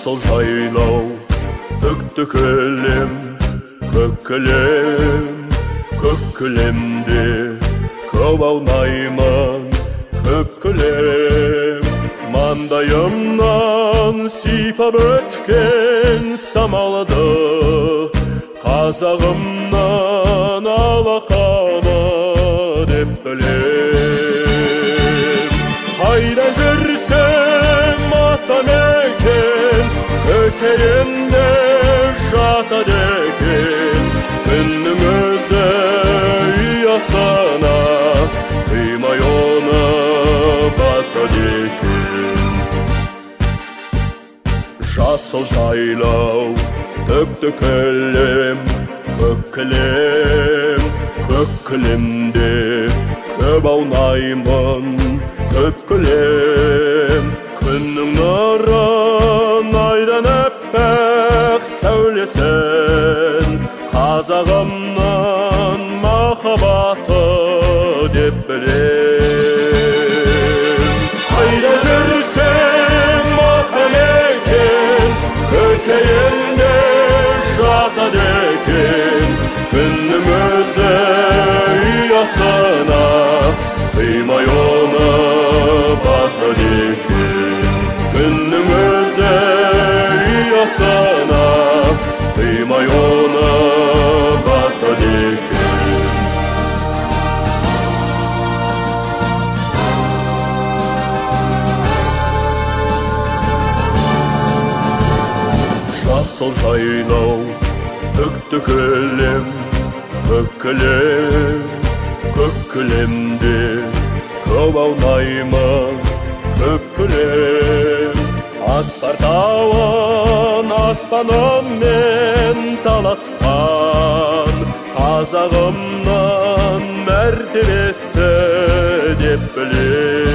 Жасыл жайлау, бүкті кілем, көк кілем, көк кілемде көп аунаймын, көк кілем. Маңдайымнан сипап өткен самалды, қазағымнан алақаны деп білем. Қайда жүрсем атамекен, көкейімде жатады екен. Күннің өзі ұясына қимай оны батады екен. Жасыл жайлау, бүкті кілем, көк кілем, көк кілемде көп аунаймын, көк кілем. Күннің нұрын айдан әппақ сәулесін, қазағымның махаббаты деп білем. Қайда жүрсем атамекен, көкейімде жатады екен. Күннің өзі ұясына қимай оны батады екен. Күннің өзі ұясына қимай оны батады екен. Жасыл жайлау, бүкті кілем, көк кілем, көк кілемде көп аунаймын, көк кілем. Аспар тауын аспаныммен таласқан, қазағымның мәртебесі деп білем.